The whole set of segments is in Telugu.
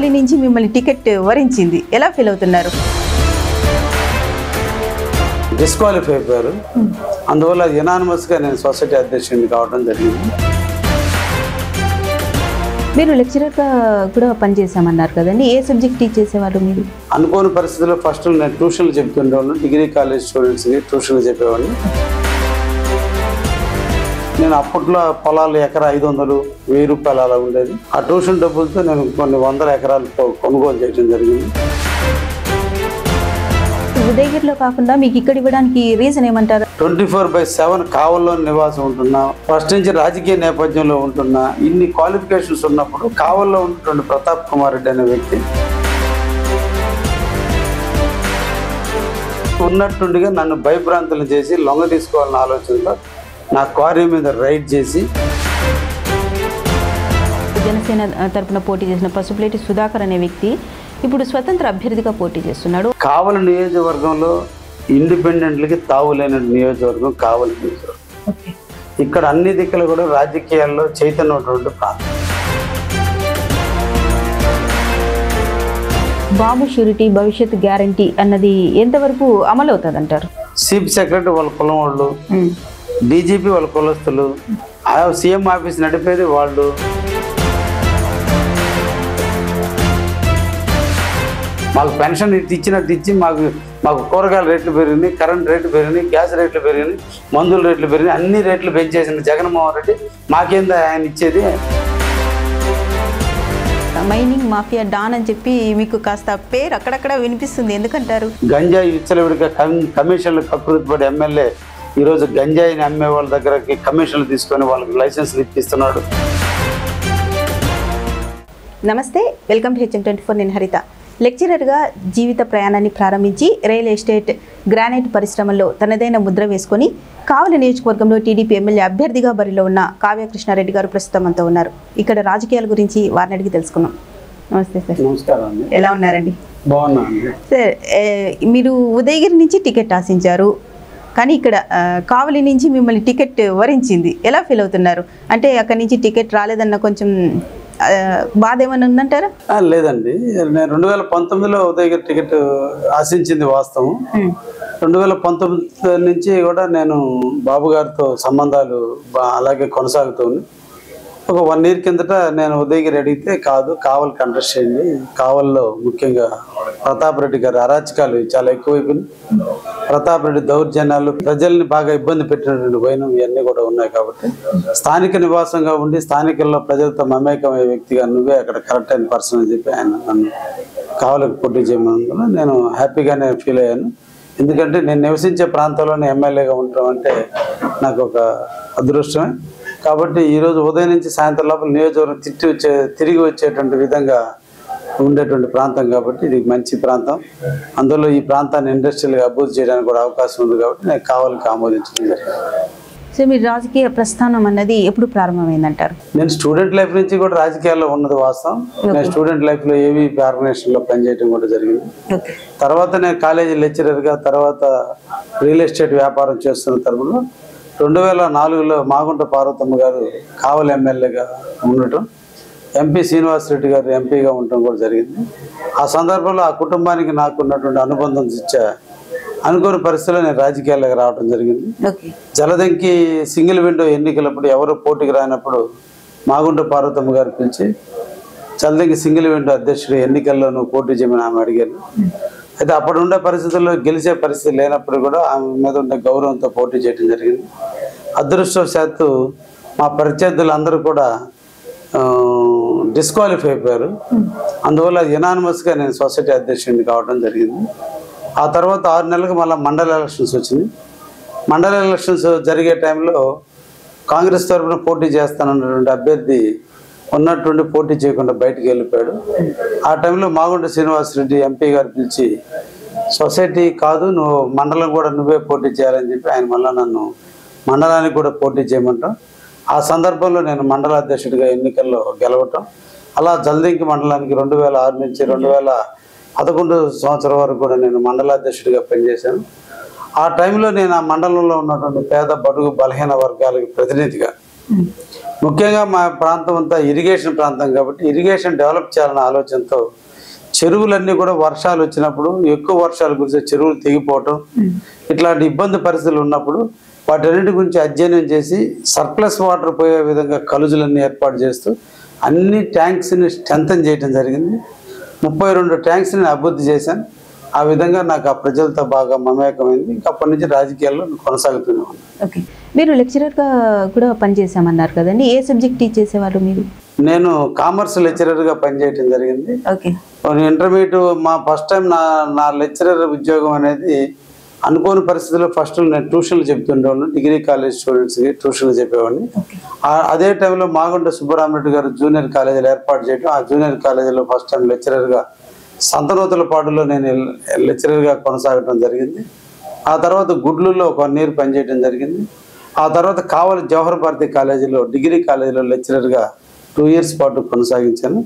కావలి నుంచి మిమ్మల్ని టికెట్ వరించింది, ఎలా ఫీల్ అవుతున్నారు? డిస్క్వాలిఫై అయిపోయారు. అందువల్ల యునానిమస్గా నేను సొసైటీ అధ్యక్షుడిని కావడం జరిగింది. మీరు లెక్చరర్గా కూడా పనిచేసామన్నారు కదండి, ఏ సబ్జెక్ట్ టీచ్ చేసేవాళ్ళు మీరు? అనుకోని పరిస్థితుల్లో ఫస్ట్ నేను ట్యూషన్లు చెప్తుండేవాళ్ళు, డిగ్రీ కాలేజ్ స్టూడెంట్స్కి ట్యూషన్లు చెప్పేవాడిని. నేను అప్పట్లో పొలాలు ఎకరా 500, 1000 రూపాయలు అలా ఉండేది. ఆ ట్యూషన్ డబ్బులతో నేను కొన్ని వందల ఎకరాలు కొనుగోలు చేయడం జరిగింది. ఉదయగిరిలో కాకుండా మీకు ఇక్కడ ఇవ్వడానికి రీజన్ ఏమంటారు? 24/7 కావల్లో నివాసం ఉంటున్నా, ఫస్ట్ నుంచి రాజకీయ నేపథ్యంలో ఉంటున్నా, ఇన్ని క్వాలిఫికేషన్స్ ఉన్నప్పుడు కావల్లో ఉన్నటువంటి ప్రతాప్ కుమార్ రెడ్డి అనే వ్యక్తి ఉన్నట్టుండిగా నన్ను భయభ్రాంతులు చేసి లొంగ తీసుకోవాలన్న ఆలోచనతో నా క్వారీ మీద రైడ్ చేసి జనసేన తరపున పోటీ చేసిన పసుపులేటి సుధాకర్ అనే వ్యక్తి ఇప్పుడు స్వతంత్ర అభ్యర్థిగా పోటీ చేస్తున్నాడు. కావలి నియోజకవర్గంలో ఇండిపెండెంట్లకి తావులేని నియోజకవర్గం కావలి నియోజకవర్గం. ఇక్కడ అన్ని దిక్కులు కూడా రాజకీయాల్లో చైతన్యటువంటి ప్రాంతం. బాబు షూరిటీ భవిష్యత్ గ్యారంటీ అన్నది ఎంతవరకు అమలు అవుతుంది అంటారు? చీఫ్ సెక్రటరీ వాళ్ళ కులం వాళ్ళు, డీజీపీ వాళ్ళ కులస్తులు, సీఎం ఆఫీస్ నడిపేది వాళ్ళు. మాకు పెన్షన్ ఇచ్చినట్టు ఇచ్చి మాకు కూరగాయల రేట్లు పెరిగినాయి, కరెంట్ రేట్లు పెరిగినాయి, గ్యాస్ రేట్లు పెరిగినాయి, మందుల రేట్లు పెరిగినాయి, అన్ని రేట్లు పెంచేసిన జగన్మోహన్ రెడ్డి మాకేందా ఆయన ఇచ్చేది? మైనింగ్ మాఫియా డాన్ అని చెప్పి మీకు కాస్త పేరు అక్కడక్కడ వినిపిస్తుంది, ఎందుకంటారు? గంజాయి విచ్చలవిడిగా కమిషన్లు కకృతిపడి ఎమ్మెల్యే ఈరోజు గంజాయిని అమ్మే వాళ్ళ దగ్గరకి కమిషన్లు తీసుకొని వాళ్ళకి లైసెన్స్లు ఇప్పిస్తున్నాడు. నమస్తే, వెల్కమ్ టు HM24. నేను హరిత. లెక్చరర్గా జీవిత ప్రయాణాన్ని ప్రారంభించి రియల్ ఎస్టేట్, గ్రానైట్ పరిశ్రమల్లో తనదైన ముద్ర వేసుకొని కావలి నియోజకవర్గంలో టీడీపీ ఎమ్మెల్యే అభ్యర్థిగా బరిలో ఉన్న కావ్య కృష్ణారెడ్డి గారు ప్రస్తుతం అంతా ఉన్నారు. ఇక్కడ రాజకీయాల గురించి వారిని అడిగి తెలుసుకున్నాం. నమస్తే సార్. నమస్కారం అండి. ఎలా ఉన్నారండి? బాగున్నా అండి. సార్, మీరు ఉదయగిరి నుంచి టికెట్ ఆశించారు, కానీ ఇక్కడ కావలి నుంచి మిమ్మల్ని టికెట్ వరించింది, ఎలా ఫీల్ అవుతున్నారు? అంటే అక్కడి నుంచి టికెట్ రాలేదన్న కొంచెం బాధ ఏమైనా ఉందంటారా? లేదండి, నేను 2019లో ఉదయగిరి టికెట్ ఆశించింది వాస్తవం. 2019 నుంచి కూడా నేను బాబు గారితో సంబంధాలు అలాగే కొనసాగుతుంది. ఒక 1 year కిందట నేను ఉదయగిరి అడిగితే కాదు, కావలి కంటెస్ట్ చేయండి, కావల్లో ముఖ్యంగా ప్రతాప్ రెడ్డి గారి అరాచకాలు చాలా ఎక్కువైపోయింది, ప్రతాప్ రెడ్డి దౌర్జన్యాలు, ప్రజల్ని బాగా ఇబ్బంది పెట్టినటువంటి వైనం ఇవన్నీ కూడా ఉన్నాయి కాబట్టి స్థానిక నివాసంగా ఉండి స్థానికుల్లో ప్రజలతో మమేకమయ్యే వ్యక్తిగా నువ్వే అక్కడ కరెక్ట్ అయిన పర్సన్ అని చెప్పి ఆయన నన్ను కావలికి పోటీ చేయమన్నందున నేను హ్యాపీగానే ఫీల్ అయ్యాను. ఎందుకంటే నేను నివసించే ప్రాంతంలోనే ఎమ్మెల్యేగా ఉండటం అంటే నాకు ఒక అదృష్టమే. కాబట్టి ఈరోజు ఉదయం నుంచి సాయంత్రం లోపల నియోజకవర్గం తిరిగి వచ్చేటువంటి విధంగా ఉండేటువంటి ప్రాంతం కాబట్టి ఇది మంచి ప్రాంతం. అందులో ఈ ప్రాంతాన్ని ఇండస్ట్రియల్గా అభివృద్ధి చేయడానికి కూడా అవకాశం ఉంది కాబట్టి నేను కావాలని ఆమోదించడం జరిగింది. సో మీరు రాజకీయ ప్రస్థానం అన్నది ఎప్పుడు ప్రారంభమైందంటారు? నేను స్టూడెంట్ లైఫ్ నుంచి కూడా రాజకీయాల్లో ఉన్నది వాస్తవం. నేను స్టూడెంట్ లైఫ్లో ఏవీపీ ఆర్గనైజేషన్లో పనిచేయడం కూడా జరిగింది. తర్వాత నేను కాలేజీ లెక్చరర్గా, తర్వాత రియల్ ఎస్టేట్ వ్యాపారం చేస్తున్న తరపులో 2004లో మాగుంట పార్వతమ్మ గారు కావలి ఎమ్మెల్యేగా ఉండటం, ఎంపీ శ్రీనివాసరెడ్డి గారు ఎంపీగా ఉండటం కూడా జరిగింది. ఆ సందర్భంలో ఆ కుటుంబానికి నాకు ఉన్నటువంటి అనుబంధం ఇచ్చా అనుకోని పరిస్థితుల్లో నేను రాజకీయాల్లోకి రావడం జరిగింది. జలదంకి సింగిల్ విండో ఎన్నికలప్పుడు ఎవరు పోటీకి రానప్పుడు మాగుంట పార్వతమ్మ గారు పిలిచి జలదంకి సింగిల్ విండో అధ్యక్షుడు ఎన్నికల్లో నువ్వు పోటీ చేయమని ఆమె అడిగారు. అయితే అప్పుడు ఉండే పరిస్థితుల్లో గెలిచే పరిస్థితి లేనప్పుడు కూడా ఆమె మీద ఉండే గౌరవంతో పోటీ చేయడం జరిగింది. అదృష్టవశాత్తు మా ప్రత్యర్థులందరూ కూడా డిస్క్వాలిఫై అయిపోయారు. అందువల్ల యునానిమస్గా నేను సొసైటీ అధ్యక్షుడిని కావడం జరిగింది. ఆ తర్వాత 6 నెలలకు మళ్ళీ మండల ఎలక్షన్స్ వచ్చినాయి. మండల ఎలక్షన్స్ జరిగే టైంలో కాంగ్రెస్ తరఫున పోటీ చేస్తానన్నటువంటి అభ్యర్థి ఉన్నట్టుండి పోటీ చేయకుండా బయటికి వెళ్ళిపోయాడు. ఆ టైంలో మాగుంట శ్రీనివాసరెడ్డి ఎంపీ గారు పిలిచి సొసైటీ కాదు, నువ్వు మండలం కూడా నువ్వే పోటీ చేయాలని చెప్పి ఆయన మళ్ళీ నన్ను మండలానికి కూడా పోటీ చేయమంటాం. ఆ సందర్భంలో నేను మండల అధ్యక్షుడిగా ఎన్నికల్లో గెలవటం, అలా జల్దింకి మండలానికి 2006 నుంచి 2011 సంవత్సరం వరకు కూడా నేను మండలాధ్యక్షుడిగా పనిచేశాను. ఆ టైంలో నేను ఆ మండలంలో ఉన్నటువంటి పేద బడుగు బలహీన వర్గాలకు ప్రతినిధిగా ముఖ్యంగా మా ప్రాంతం అంతా ఇరిగేషన్ ప్రాంతం కాబట్టి ఇరిగేషన్ డెవలప్ చేయాలన్న ఆలోచనతో చెరువులన్నీ కూడా వర్షాలు వచ్చినప్పుడు ఎక్కువ వర్షాలు కురిసే చెరువులు తెగిపోవటం ఇట్లాంటి ఇబ్బంది పరిస్థితులు ఉన్నప్పుడు వాటన్నిటి గురించి అధ్యయనం చేసి సర్ప్లస్ వాటర్ పోయే విధంగా కలుజులన్నీ ఏర్పాటు చేస్తూ అన్ని ట్యాంక్స్ని స్ట్రెంథన్ చేయడం జరిగింది. 32 ట్యాంక్స్ని అభివృద్ధి చేశాను. ఆ విధంగా నాకు ఆ ప్రజలతో బాగా మమేకమైంది. ఇంకా అప్పటి నుంచి రాజకీయాల్లో కొనసాగుతూనే ఉన్నాను. ఓకే, మీరు లెక్చరర్గా కూడా పనిచేసామన్నారు కదండి, ఏ సబ్జెక్ట్ టీచ్ చేసేవారు మీరు? నేను కామర్స్ లెక్చరర్గా పనిచేయడం జరిగింది. ఓకే, ఇంటర్మీడియట్ మా ఫస్ట్ టైం నా లెక్చరర్ ఉద్యోగం అనేది అనుకోని పరిస్థితుల్లో ఫస్ట్ నేను ట్యూషన్లు చెప్తుండేవాడిని. డిగ్రీ కాలేజ్ స్టూడెంట్స్కి ట్యూషన్లు చెప్పేవాడిని. అదే టైంలో మాగుంట సుబ్బరామరెడ్డి గారు జూనియర్ కాలేజీలు ఏర్పాటు చేయడం, ఆ జూనియర్ కాలేజీలో ఫస్ట్ టైం లెక్చరర్గా సంతనూతలపాడులో నేను లెక్చరర్గా కొనసాగడం జరిగింది. ఆ తర్వాత గుడ్లూరులో 1 year పనిచేయడం జరిగింది. ఆ తర్వాత కావలి జవహర్ భారతి కాలేజీలో డిగ్రీ కాలేజీలో లెక్చరర్గా 2 years పాటు కొనసాగించాను.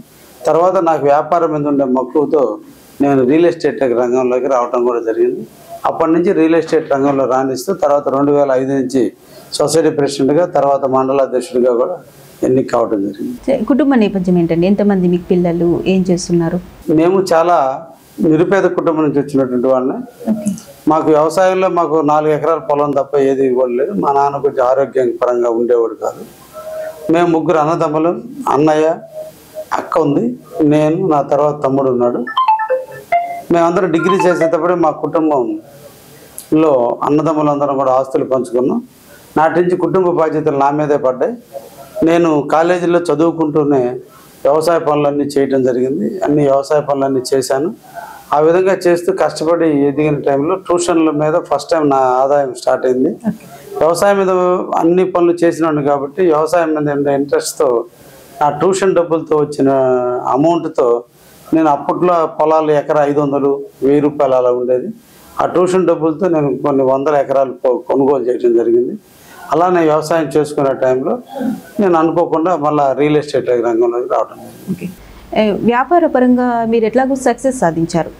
తర్వాత నాకు వ్యాపారం మీద ఉండే మక్కువతో నేను రియల్ ఎస్టేట్ రంగంలోకి రావడం కూడా జరిగింది. అప్పటి నుంచి రియల్ ఎస్టేట్ రంగంలో రాణిస్తూ తర్వాత 2005 నుంచి సొసైటీ ప్రెసిడెంట్గా, తర్వాత మండలాధ్యక్షుడిగా కూడా ఎన్నిక కావడం జరిగింది. కుటుంబ నేపథ్యం ఏంటండి? ఎంతమంది మీకు పిల్లలు, ఏం చేస్తున్నారు? మేము చాలా నిరుపేద కుటుంబం నుంచి వచ్చినటువంటి వాళ్ళని. మాకు వ్యవసాయంలో మాకు 4 ఎకరాల పొలం తప్ప ఏది ఇవ్వలేదు. మా నాన్న కొంచెం ఆరోగ్యపరంగా ఉండేవాడు కాదు. మేము 3 అన్నదమ్ములు, అన్నయ్య, అక్క ఉంది, నేను, నా తర్వాత తమ్ముడు ఉన్నాడు. మేమందరం డిగ్రీ చేసేటప్పుడే మా కుటుంబంలో అన్నదమ్ములందరం కూడా ఆస్తులు పంచుకున్నాం. నాటి నుంచి కుటుంబ బాధ్యతలు నా మీదే పడ్డాయి. నేను కాలేజీలో చదువుకుంటూనే వ్యవసాయ పనులన్నీ చేయడం జరిగింది. అన్ని వ్యవసాయ పనులన్నీ చేశాను. ఆ విధంగా చేస్తూ కష్టపడి ఎదిగిన టైంలో ట్యూషన్ల మీద ఫస్ట్ టైం నా ఆదాయం స్టార్ట్ అయింది. వ్యవసాయం మీద అన్ని పనులు చేసినాను కాబట్టి వ్యవసాయం మీద ఉండే ఇంట్రెస్ట్తో నా ట్యూషన్ డబ్బులతో వచ్చిన అమౌంట్తో నేను అప్పట్లో పొలాలు ఎకరా 500, 1000 రూపాయలు అలా ఉండేది. ఆ ట్యూషన్ డబ్బులతో నేను కొన్ని 100 ఎకరాలు కొనుగోలు చేయడం జరిగింది. అలా నేను వ్యవసాయం చేసుకునే టైంలో నేను అనుకోకుండా మళ్ళీ రియల్ ఎస్టేట్ రంగంలోకి రావడం. ఓకే, వ్యాపార పరంగా మీరు ఎట్లాగో సక్సెస్ సాధించారు.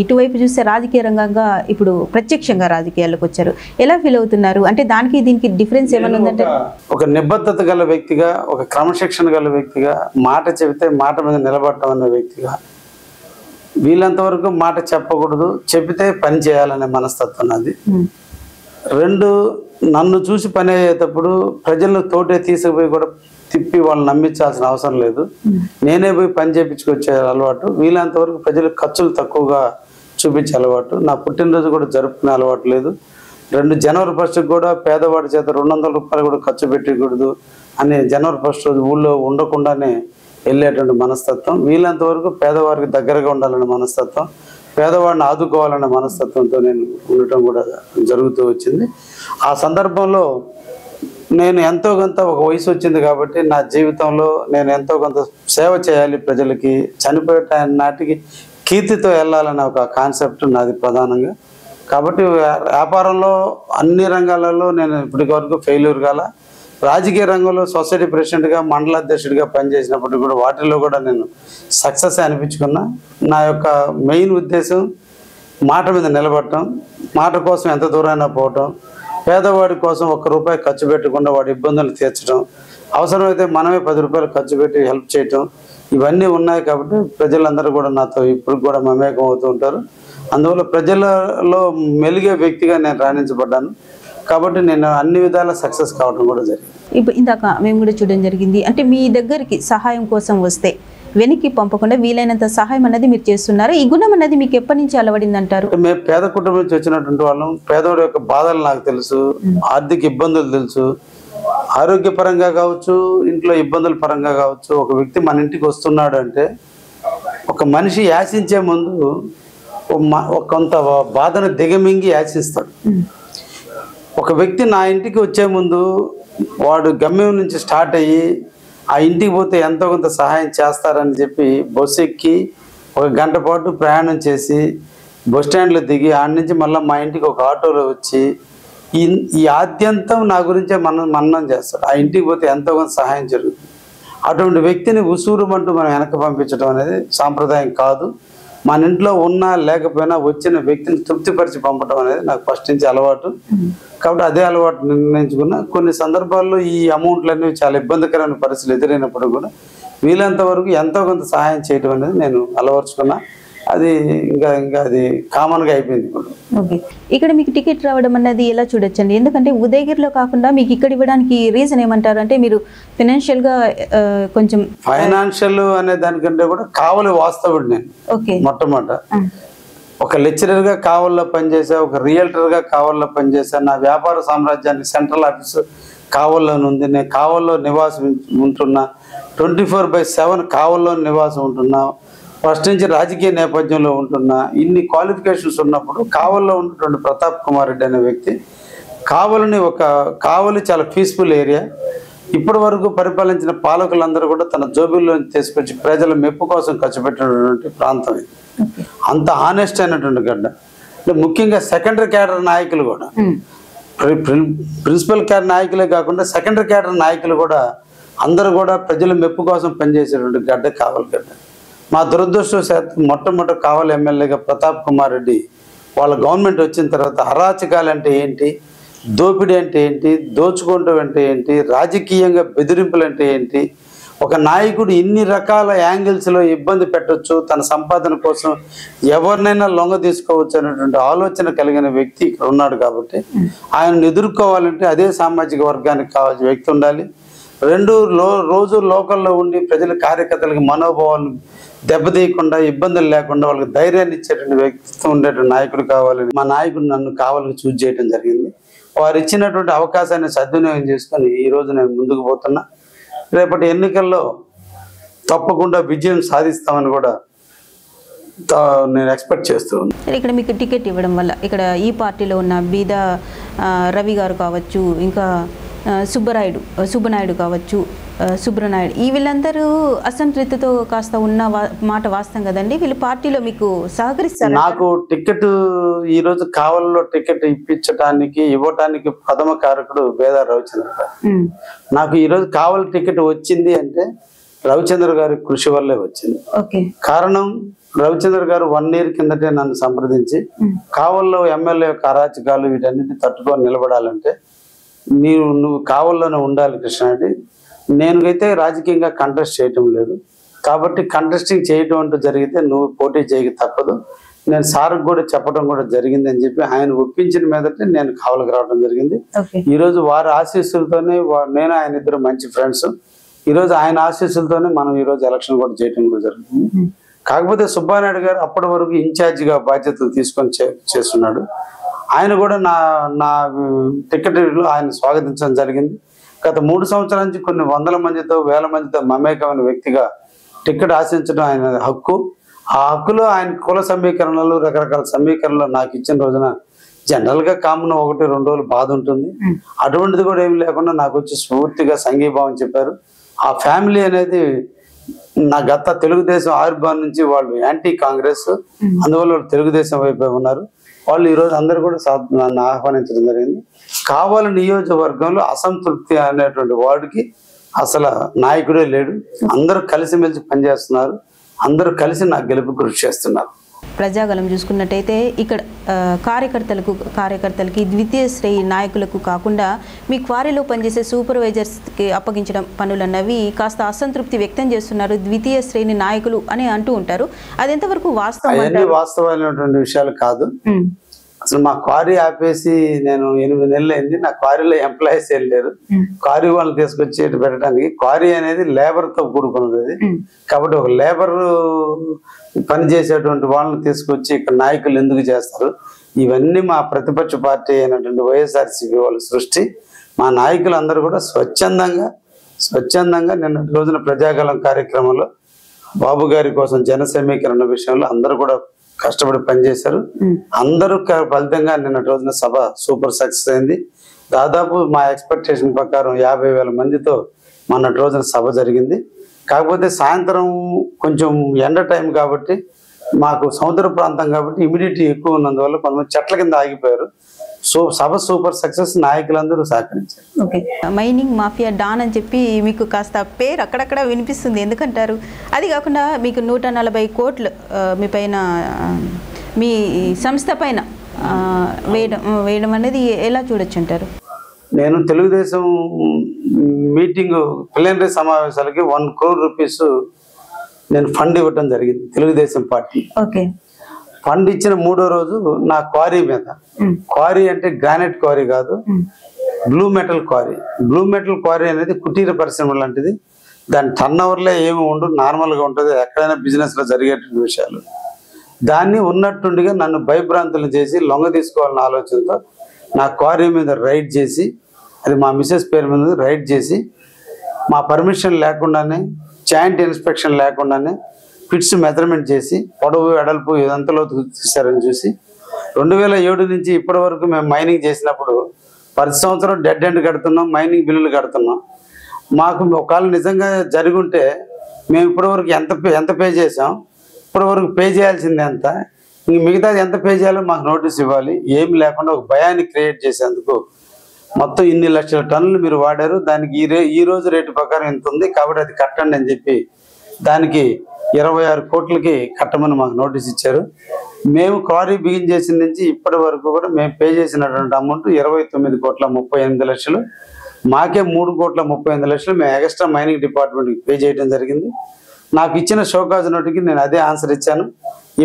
ఇటువైపు చూస్తే రాజకీయ రంగంగా ఇప్పుడు ప్రత్యక్షంగా రాజకీయాల్లోకి వచ్చారు. ఎలా ఫీల్ అవుతున్నారు? అంటే దానికి దీనికి డిఫరెన్స్ ఏమైనా ఉందంటే? ఒక నిబద్ధత గల వ్యక్తిగా, ఒక క్రమశిక్షణ గల వ్యక్తిగా, మాట చెబితే మాట మీద నిలబడటం అనే వ్యక్తిగా, వీళ్ళంతవరకు మాట చెప్పకూడదు, చెబితే పని చేయాలనే మనస్తత్వం నాది. 2, నన్ను చూసి పని అయ్యేటప్పుడు ప్రజలను తోటే తీసుకుపోయి కూడా తిప్పి వాళ్ళని నమ్మించాల్సిన అవసరం లేదు. నేనే పోయి పని చేయించుకొచ్చే అలవాటు. వీళ్ళంతవరకు ప్రజలకు ఖర్చులు తక్కువగా చూపించే అలవాటు. నా పుట్టినరోజు కూడా జరుపుకునే అలవాటు లేదు. 2 జనవరి 1st కూడా పేదవాడి చేత 200 రూపాయలు కూడా ఖర్చు పెట్టకూడదు అని జనవరి 1st రోజు ఊళ్ళో ఉండకుండానే వెళ్ళేటువంటి మనస్తత్వం. వీళ్ళంతవరకు పేదవారికి దగ్గరగా ఉండాలనే మనస్తత్వం, పేదవాడిని ఆదుకోవాలనే మనస్తత్వంతో నేను ఉండటం కూడా జరుగుతూ వచ్చింది. ఆ సందర్భంలో నేను ఎంతో కొంత ఒక వయసు వచ్చింది కాబట్టి నా జీవితంలో నేను ఎంతో కొంత సేవ చేయాలి ప్రజలకి, చనిపోయే నాటికి కీర్తితో వెళ్ళాలనే ఒక కాన్సెప్ట్ నాది ప్రధానంగా. కాబట్టి వ్యాపారంలో అన్ని రంగాలలో నేను ఇప్పటి వరకు ఫెయిల్యూర్ కాల. రాజకీయ రంగంలో సొసైటీ ప్రెసిడెంట్గా, మండలాధ్యక్షుడిగా పనిచేసినప్పటికీ కూడా వాటిల్లో కూడా నేను సక్సెస్ అనిపించుకున్నా. నా యొక్క మెయిన్ ఉద్దేశం మాట మీద నిలబడటం, మాట కోసం ఎంత దూరైనా పోవటం, పేదవాడి కోసం 1 రూపాయి ఖర్చు పెట్టకుండా వాడి ఇబ్బందులు తీర్చడం, అవసరమైతే మనమే 10 రూపాయలు ఖర్చు పెట్టి హెల్ప్ చేయటం, ఇవన్నీ ఉన్నాయి. కాబట్టి ప్రజలందరూ కూడా నాతో ఇప్పుడు కూడా మమేకం అవుతూ ఉంటారు. అందువల్ల ప్రజలలో మెలిగే వ్యక్తిగా నేను రాణించబడ్డాను. కాబట్టి నేను అన్ని విధాల సక్సెస్ కావడం కూడా జరిగింది. ఇప్పుడు ఇందాక మేము కూడా చూడడం జరిగింది, అంటే మీ దగ్గరికి సహాయం కోసం వస్తే వెనక్కి పంపకుండా వీలైనంత సహాయం అన్నది మీరు చేస్తున్నారు. ఈ గుణం అన్నది మీకు ఎప్పటి నుంచి అలవడింది అంటారు? మేము పేద కుటుంబం నుంచి వచ్చినటువంటి వాళ్ళం. పేదవాడి యొక్క బాధలు నాకు తెలుసు, ఆర్థిక ఇబ్బందులు తెలుసు, ఆరోగ్యపరంగా కావచ్చు, ఇంట్లో ఇబ్బందుల పరంగా కావచ్చు. ఒక వ్యక్తి మన ఇంటికి వస్తున్నాడు అంటే ఒక మనిషి యాచించే ముందు కొంత బాధను దిగమింగి యాచిస్తాడు. ఒక వ్యక్తి నా ఇంటికి వచ్చే ముందు వాడు గమ్యం నుంచి స్టార్ట్ అయ్యి ఆ ఇంటికి పోతే ఎంతో కొంత సహాయం చేస్తారని చెప్పి బస్సు ఎక్కి 1 గంట పాటు ప్రయాణం చేసి బస్ స్టాండ్లో దిగి ఆడ నుంచి మళ్ళీ మా ఇంటికి ఒక ఆటోలో వచ్చి ఈ ఆద్యంతం నా గురించే మన్నం చేస్తాడు. ఆ ఇంటికి పోతే ఎంతో కొంత సహాయం జరుగుతుంది. అటువంటి వ్యక్తిని ఉసూరుమంటూ మనం వెనక్కి పంపించడం అనేది సాంప్రదాయం కాదు. మన ఇంట్లో ఉన్నా లేకపోయినా వచ్చిన వ్యక్తిని తృప్తిపరిచి పంపడం అనేది నాకు ఫస్ట్ నుంచి అలవాటు. కాబట్టి అదే అలవాటు నిర్ణయించుకున్నా. కొన్ని సందర్భాల్లో ఈ అమౌంట్లు అనేవి చాలా ఇబ్బందికరమైన పరిస్థితులు ఎదురైనప్పుడు కూడా వీలంత వరకు ఎంతో కొంత సహాయం చేయడం అనేది నేను అలవర్చుకున్నా. అది ఇంకా అది కామన్గా అయిపోయింది ఇప్పుడు. ఓకే, ఇక్కడ మీకు టికెట్ రావడం అన్నది ఎలా చూడొచ్చండి? ఎందుకంటే ఉదయగిరిలో కాకుండా మీకు ఇక్కడ ఇవ్వడానికి రీజన్ ఏమంటారు? అంటే మీరు ఫైనాన్షియల్గా కొంచెం ఫైనాన్షియల్ అనే దానికంటే కూడా కావలి వాస్తవుడు నేను. ఓకే, మొట్టమొదట ఒక లెక్చరర్గా కావల్లో పనిచేసా, ఒక రియల్టర్గా కావల్లో పనిచేసా. నా వ్యాపార సామ్రాజ్యానికి సెంట్రల్ ఆఫీసు కావల్లో ఉంది. నేను కావల్లో నివాసం ఉంటున్నా, 24/7 కావల్లో నివాసం ఉంటున్నా. ఫస్ట్ నుంచి రాజకీయ నేపథ్యంలో ఉంటున్నా. ఇన్ని క్వాలిఫికేషన్స్ ఉన్నప్పుడు కావల్లో ఉన్నటువంటి ప్రతాప్ కుమార్ రెడ్డి అనే వ్యక్తి కావలి చాలా పీస్ఫుల్ ఏరియా. ఇప్పటి వరకు పరిపాలించిన పాలకులందరూ కూడా తన జోబుల్లో తీసుకొచ్చి ప్రజల మెప్పు కోసం ఖర్చు పెట్టినటువంటి ప్రాంతం ఇది. అంత ఆనెస్ట్ అయినటువంటి గడ్డ. ముఖ్యంగా సెకండరీ క్యాడర్ నాయకులు కూడా, ప్రిన్సిపల్ క్యాడర్ నాయకులే కాకుండా సెకండరీ క్యాడర్ నాయకులు కూడా అందరూ కూడా ప్రజల మెప్పు కోసం పనిచేసేటువంటి గడ్డ కావలి గడ్డ. మా దురదృష్టవశాత్తు మొట్టమొదటి కావలి ఎమ్మెల్యేగా ప్రతాప్ కుమార్ రెడ్డి వాళ్ళ గవర్నమెంట్ వచ్చిన తర్వాత అరాచకాలు అంటే ఏంటి, దోపిడీ అంటే ఏంటి, దోచుకోవడం అంటే ఏంటి, రాజకీయంగా బెదిరింపులు అంటే ఏంటి, ఒక నాయకుడు ఇన్ని రకాల యాంగిల్స్లో ఇబ్బంది పెట్టవచ్చు, తన సంపాదన కోసం ఎవరినైనా లొంగ తీసుకోవచ్చు అనేటువంటి ఆలోచన కలిగిన వ్యక్తి ఇక్కడ ఉన్నాడు. కాబట్టి ఆయనను ఎదుర్కోవాలంటే అదే సామాజిక వర్గానికి కావాల్సిన వ్యక్తి ఉండాలి. రోజు లోకల్లో ఉండి ప్రజల కార్యకర్తలకి మనోభావాలను దెబ్బతీయకుండా, ఇబ్బందులు లేకుండా వాళ్ళకి ధైర్యాన్ని ఇచ్చేటువంటి వ్యక్తిత్వం ఉండేటువంటి నాయకుడు కావాలి. మా నాయకుడు నన్ను కావాలని చూజ్ చేయడం జరిగింది. వారు ఇచ్చినటువంటి అవకాశాన్ని సద్వినియోగం చేసుకొని ఈరోజు నేను ముందుకు పోతున్నా. రేపటి ఎన్నికల్లో తప్పకుండా విజయం సాధిస్తామని కూడా నేను ఎక్స్పెక్ట్ చేస్తూ ఉన్నాను. ఇక్కడ మీకు టికెట్ ఇవ్వడం వల్ల ఇక్కడ ఈ పార్టీలో ఉన్న బీద రవి గారు కావచ్చు, ఇంకా సుబ్బనాయుడు కావచ్చు, సుబ్రనాయుడు, ఈ వీళ్ళందరూ అసంతృప్తితో కాస్త ఉన్న మాట వాస్తవం కదండి. వీళ్ళు పార్టీలో మీకు సహకరిస్తారు. నాకు టికెట్ ఈరోజు కావలిలో టికెట్ ఇవ్వటానికి ప్రథమ కారకుడు బేదా రవిచంద్ర గారు. నాకు ఈరోజు కావలి టికెట్ వచ్చింది అంటే రవిచంద్ర గారి కృషి వల్లే వచ్చింది. కారణం రవిచంద్ర గారు 1 year కిందటే నన్ను సంప్రదించి కావల్లో ఎమ్మెల్యే యొక్క అరాచకాలు వీటన్నిటిని తట్టుకొని నిలబడాలంటే నువ్వు కావల్లోనే ఉండాలి కృష్ణారెడ్డి. నేనైతే రాజకీయంగా కంటెస్ట్ చేయటం లేదు, కాబట్టి కంటెస్టింగ్ చేయటం అంటూ జరిగితే నువ్వు పోటీ చేయక తప్పదు. నేను సార్కి కూడా చెప్పడం కూడా జరిగింది అని చెప్పి ఆయన ఒప్పించిన మీదటే నేను కావలికి రావడం జరిగింది. ఈరోజు వారి ఆశీస్సులతోనే నేను ఆయన ఇద్దరు మంచి ఫ్రెండ్స్. ఈరోజు ఆయన ఆశీస్సులతోనే మనం ఈరోజు ఎలక్షన్ కూడా చేయటం కూడా జరుగుతుంది. కాకపోతే సుబ్బానాయుడు గారు అప్పటి వరకు ఇన్ఛార్జిగా బాధ్యతలు తీసుకొని చేస్తున్నాడు. ఆయన కూడా నా టికెట్ ఆయన స్వాగతించడం జరిగింది. గత 3 సంవత్సరాల నుంచి కొన్ని 100 మందితో 1000 మందితో మమేకమైన వ్యక్తిగా టికెట్ ఆశించడం ఆయన హక్కు. ఆ హక్కులో ఆయన కుల సమీకరణలు, రకరకాల సమీకరణలు నాకు ఇచ్చిన రోజున జనరల్గా కామన్ 1-2 రోజులు బాధ ఉంటుంది. అటువంటిది కూడా ఏమి లేకుండా నాకు వచ్చి స్ఫూర్తిగా సంఘీభావం చెప్పారు. ఆ ఫ్యామిలీ అనేది నా గత తెలుగుదేశం ఆవిర్భావం నుంచి వాళ్ళు యాంటీ కాంగ్రెస్, అందువల్ల వాళ్ళు తెలుగుదేశం వైపు ఉన్నారు. వాళ్ళు ఈరోజు అందరూ కూడా నన్ను ఆహ్వానించడం జరిగింది. కావలి నియోజకవర్గంలో అసంతృప్తి అనేటువంటి వార్డుకి అసలు నాయకుడే లేడు. అందరూ కలిసిమెలిసి పనిచేస్తున్నారు. అందరూ కలిసి నా గెలుపు కృషి చేస్తున్నారు. ప్రజాగలం చూసుకున్నట్టయితే ఇక్కడ కార్యకర్తలకి ద్వితీయ శ్రేణి నాయకులకు కాకుండా మీ క్వారీలో పనిచేసే సూపర్వైజర్స్కి అప్పగించడం పనులన్నవి కాస్త అసంతృప్తి వ్యక్తం చేస్తున్నారు ద్వితీయ శ్రేణి నాయకులు అని అంటూ ఉంటారు. అది ఎంతవరకు వాస్తవమైనటువంటి విషయాలు కాదు. అసలు మా క్వారీ ఆపేసి నేను 8 నెలలు అయింది. నా క్వారీలో ఎంప్లాయీస్ వెళ్ళారు. క్వారీ వాళ్ళని తీసుకొచ్చి పెట్టడానికి. క్వారీ అనేది లేబర్తో కూడుకున్నది. కాబట్టి ఒక లేబర్ పని చేసేటువంటి వాళ్ళని తీసుకొచ్చి ఇక్కడ నాయకులు ఎందుకు చేస్తారు? ఇవన్నీ మా ప్రతిపక్ష పార్టీ అయినటువంటి వైఎస్ఆర్సీపీ వాళ్ళ సృష్టి. మా నాయకులు అందరూ కూడా స్వచ్ఛందంగా నిన్నటి రోజున ప్రజాగలం కార్యక్రమంలో బాబు గారి కోసం జన సమీకరణ విషయంలో అందరూ కూడా కష్టపడి పనిచేశారు. అందరూ ఫలితంగా నిన్నటి రోజున సభ సూపర్ సక్సెస్ అయింది. దాదాపు మా ఎక్స్పెక్టేషన్ ప్రకారం 50,000 మందితో మొన్నటి రోజున సభ జరిగింది. కాకపోతే సాయంత్రం కొంచెం ఎండ టైం కాబట్టి మాకు సముద్ర ప్రాంతం కాబట్టి హ్యూమిడిటీ ఎక్కువ ఉన్నందువల్ల కొంతమంది చెట్ల కింద ఆగిపోయారు. సభ సూపర్ సక్సెస్ నాయకులందరూ సహకరించారు. ఓకే, మైనింగ్ మాఫియా డాన్ అని చెప్పి మీకు కాస్త పేరు అక్కడక్కడ వినిపిస్తుంది, ఎందుకంటారు? అది కాకుండా మీకు 140 కోట్లు మీ పైన, మీ సంస్థ పైన వేయడం అనేది ఎలా చూడొచ్చు అంటారు? నేను తెలుగుదేశం మీటింగ్ ప్లీనరీ సమావేశాలకి 1 crore రూపీస్ నేను ఫండ్ ఇవ్వటం జరిగింది తెలుగుదేశం పార్టీ. ఓకే, ఫండ్ ఇచ్చిన 3వ రోజు నా క్వారీ మీద, క్వారీ అంటే గ్రానైట్ క్వారీ కాదు, blue metal quarry. Blue metal quarry అనేది కుటీర పరిశ్రమ లాంటిది. దాని టర్న్ ఓవర్లో ఏమి ఉండదు, నార్మల్గా ఉంటుంది, ఎక్కడైనా బిజినెస్లో జరిగేటువంటి విషయాలు. దాన్ని ఉన్నట్టుండిగా నన్ను భయభ్రాంతులు చేసి లొంగ తీసుకోవాలన్న ఆలోచనతో నా క్వారీ మీద రైడ్ చేసి, అది మా మిసెస్ పేరు మీద రైడ్ చేసి, మా పర్మిషన్ లేకుండానే, జాయింట్ ఇన్స్పెక్షన్ లేకుండానే పిట్స్ మెజర్మెంట్ చేసి పొడవు ఎడల్పు ఇదంతలో తీశారని చూసి 2007 నుంచి ఇప్పటి వరకు మేము మైనింగ్ చేసినప్పుడు ప్రతి సంవత్సరం డెడ్ ఎండ్ కడుతున్నాం, మైనింగ్ బిల్లులు కడుతున్నాం. మాకు ఒకవేళ నిజంగా జరుగుంటే మేము ఇప్పటివరకు ఎంత పే చేసాం, ఇప్పటివరకు పే చేయాల్సింది ఎంత, ఇంక మిగతాది ఎంత పే చేయాలో మాకు నోటీస్ ఇవ్వాలి. ఏమి లేకుండా ఒక భయాన్ని క్రియేట్ చేసేందుకు మొత్తం ఇన్ని లక్షల టన్నులు మీరు వాడారు, దానికి ఈ రోజు రేటు ప్రకారం ఎంత ఉంది కాబట్టి అది కట్టండి అని చెప్పి దానికి 26 కోట్లకి కట్టమని మాకు నోటీస్ ఇచ్చారు. మేము క్వారీ బిగిన్ చేసిన నుంచి ఇప్పటి వరకు కూడా మేము పే చేసినటువంటి అమౌంట్ 29,38,00,000. మాకే 3,38,00,000 మేము ఎక్స్ట్రా మైనింగ్ డిపార్ట్మెంట్కి పే చేయడం జరిగింది. నాకు ఇచ్చిన షోకాజ్ నోటికి నేను అదే ఆన్సర్ ఇచ్చాను.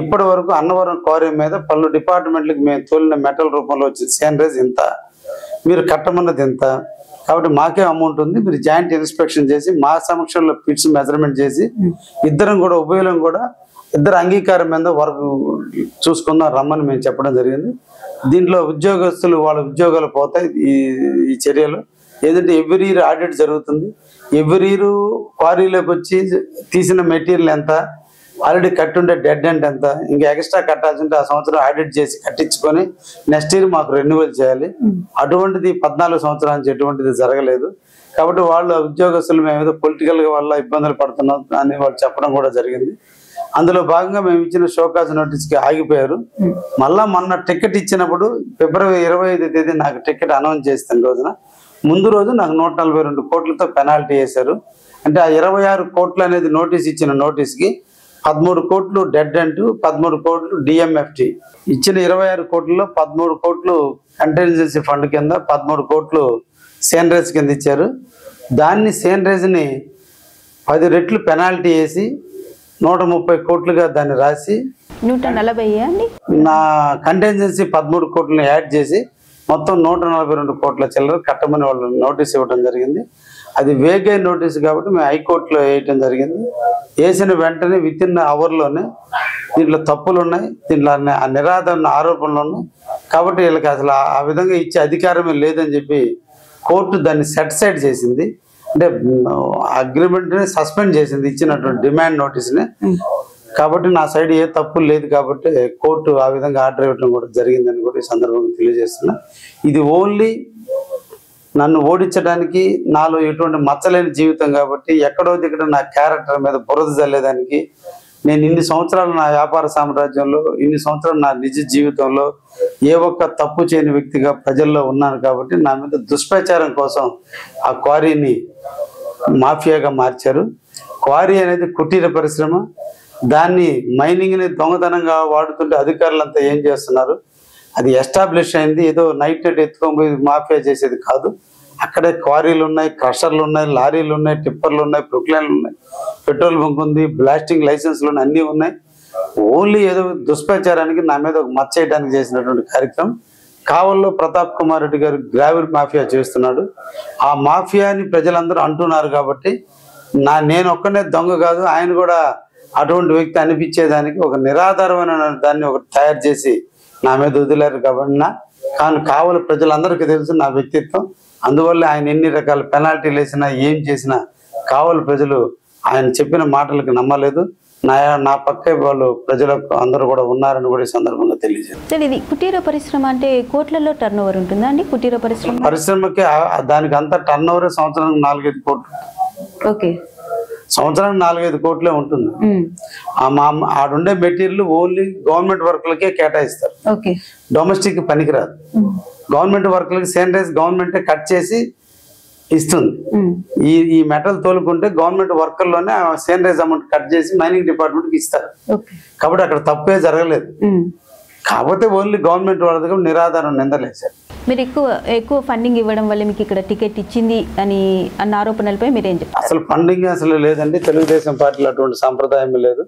ఇప్పటి వరకు అన్నవరం క్వారీ మీద పలు డిపార్ట్మెంట్లకు మేము తోలిన మెటల్ రూపంలో వచ్చింది సేనరేజ్ ఇంత, మీరు కట్టమన్నది ఎంత, కాబట్టి మాకే అమౌంట్ ఉంది, మీరు జాయింట్ ఇన్స్పెక్షన్ చేసి మా సమక్షంలో పిట్స్ మెజర్మెంట్ చేసి ఇద్దరం కూడా ఉభయలం కూడా ఇద్దరు అంగీకారం మీద వర్క్ చూసుకుందాం రమ్మని మేము చెప్పడం జరిగింది. దీంట్లో ఉద్యోగస్తులు వాళ్ళ ఉద్యోగాలు పోతాయి. ఈ చర్యలు ఏదంటే ఎవ్రీ ఇయర్ ఆడిట్ జరుగుతుంది. ఎవ్రీ ఇయర్ క్వారీలోకి వచ్చి తీసిన మెటీరియల్ ఎంత, ఆల్రెడీ కట్టుండే డెడ్ ఎండ్ ఎంత, ఇంకా ఎక్స్ట్రా కట్టాల్సింటే ఆ సంవత్సరం ఆడిట్ చేసి కట్టించుకొని నెక్స్ట్ ఇయర్ మాకు రెన్యువల్ చేయాలి. అటువంటిది 14 సంవత్సరాల నుంచి ఎటువంటిది జరగలేదు. కాబట్టి వాళ్ళ ఉద్యోగస్తులు మేము ఏదో పొలిటికల్గా వల్ల ఇబ్బందులు పడుతున్నాం అని వాళ్ళు చెప్పడం కూడా జరిగింది. అందులో భాగంగా మేము ఇచ్చిన షోకాజ్ నోటీస్కి ఆగిపోయారు. మళ్ళా మొన్న టికెట్ ఇచ్చినప్పుడు ఫిబ్రవరి 25వ తేదీ నాకు టికెట్ అనౌన్స్ చేసిన రోజున ముందు రోజు నాకు 142 కోట్లతో పెనాల్టీ వేశారు. అంటే ఆ 26 కోట్లు అనేది నోటీస్ ఇచ్చిన నోటీస్కి 13 కోట్లు డెడ్ అండ్ 13 కోట్లు డిఎంఎఫ్టి ఇచ్చిన 26 కోట్లలో 13 కోట్లు కంటింజెన్సీ ఫండ్ కింద 13 కోట్లు సేనరేజ్ కింద ఇచ్చారు. దాన్ని సేనరేజ్ని 10 రెట్లు పెనాల్టీ వేసి 130 కోట్లుగా దాన్ని రాసి 140 అండి నా కంటింజెన్సీ 13 కోట్లను యాడ్ చేసి మొత్తం 142 కోట్ల చిల్లర కట్టమని వాళ్ళు నోటీస్ ఇవ్వడం జరిగింది. అది వేగే నోటీస్ కాబట్టి మేము హైకోర్టులో వేయటం జరిగింది. వేసిన వెంటనే విత్ ఇన్ అవర్లోనే దీంట్లో తప్పులు ఉన్నాయి, దీంట్లో నిరాధారణ ఆరోపణలు ఉన్నాయి కాబట్టి వీళ్ళకి అసలు ఆ విధంగా ఇచ్చే అధికారమే లేదని చెప్పి కోర్టు దాన్ని సెట్ సైడ్ చేసింది. అంటే అగ్రిమెంట్ని సస్పెండ్ చేసింది ఇచ్చినటువంటి డిమాండ్ నోటీస్ని. కాబట్టి నా సైడ్ ఏ తప్పు లేదు కాబట్టి కోర్టు ఆ విధంగా ఆర్డర్ ఇవ్వడం కూడా జరిగిందని కూడా ఈ సందర్భంగా తెలియజేస్తున్నా. ఇది ఓన్లీ నన్ను ఓడించడానికి, నాలో ఎటువంటి మచ్చలేని జీవితం కాబట్టి ఎక్కడో దిక్కడ నా క్యారెక్టర్ మీద బురద జల్లేదానికి, నేను ఇన్ని సంవత్సరాలు నా వ్యాపార సామ్రాజ్యంలో, ఇన్ని సంవత్సరాలు నా నిజ జీవితంలో ఏ ఒక్క తప్పు చేయని వ్యక్తిగా ప్రజల్లో ఉన్నాను కాబట్టి నా మీద దుష్ప్రచారం కోసం ఆ క్వారీని మాఫియాగా మార్చారు. క్వారీ అనేది కుటీర పరిశ్రమ. దాన్ని మైనింగ్ని దొంగతనంగా వాడుతుంటే అధికారులంతా ఏం చేస్తున్నారు, అది ఎస్టాబ్లిష్ అయింది. ఏదో నైట్ ఎత్తుకొని పోయి మాఫియా చేసేది కాదు. అక్కడే క్వారీలు ఉన్నాయి, క్రషర్లు ఉన్నాయి, లారీలు ఉన్నాయి, టిప్పర్లు ఉన్నాయి, ప్రొక్లైన్లు ఉన్నాయి, పెట్రోల్ బంక్ ఉంది, బ్లాస్టింగ్ లైసెన్స్లు అన్నీ ఉన్నాయి. ఓన్లీ ఏదో దుష్ప్రచారానికి నా మీద ఒక మచ్చ చేయడానికి చేసినటువంటి కార్యక్రమం. కావల్లో ప్రతాప్ కుమార్ రెడ్డి గారు గ్రావెల్ మాఫియా చేస్తున్నాడు. ఆ మాఫియాని ప్రజలందరూ అంటున్నారు కాబట్టి నేను ఒక్కనే దొంగ కాదు, ఆయన కూడా అటువంటి వ్యక్తి అనిపించేదానికి ఒక నిరాధారమైన దాన్ని ఒకటి తయారు చేసి నా మీద వదిలేరు కాబట్టి కానీ కావలి ప్రజలందరికీ తెలుసు నా వ్యక్తిత్వం. అందువల్ల ఆయన ఎన్ని రకాల పెనాల్టీలు వేసినా ఏం చేసినా కావలి ప్రజలు ఆయన చెప్పిన మాటలకు నమ్మలేదు. నా పక్కే వాళ్ళు ప్రజలకు అందరూ కూడా ఉన్నారని కూడా ఈ సందర్భంగా తెలియజేస్తారు. ఇది కుటీర పరిశ్రమ అంటే కోట్లలో టర్న్ ఓవర్ ఉంటుందా అండి? కుటీర పరిశ్రమకి దానికి అంతా టర్న్ ఓవర్ సంవత్సరానికి 4-5 కోట్లు. ఓకే, సంవత్సరానికి 4-5 కోట్లే ఉంటుంది. ఆడుండే మెటీరియల్ ఓన్లీ గవర్నమెంట్ వర్క్లకే కేటాయిస్తారు, డొమెస్టిక్ పనికిరాదు. గవర్నమెంట్ వర్కర్లకి శానిటైజ్ గవర్నమెంటే కట్ చేసి ఇస్తుంది. ఈ మెటల్ తోలుకుంటే గవర్నమెంట్ వర్కర్లోనే శానిటైజ్ అమౌంట్ కట్ చేసి మైనింగ్ డిపార్ట్మెంట్కి ఇస్తారు. కాబట్టి అక్కడ తప్పే జరగలేదు. కాకపోతే ఓన్లీ గవర్నమెంట్ వాళ్ళ దగ్గర నిరాధారం నిందలేశారు. మీరు ఎక్కువ ఫండింగ్ ఇవ్వడం వల్ల మీకు ఇక్కడ టికెట్ ఇచ్చింది అని అన్న ఆరోపణలపై మీరేం చెప్తారు? అసలు ఫండింగ్ అసలు లేదండి. తెలుగుదేశం పార్టీలో అటువంటి సాంప్రదాయం లేదు.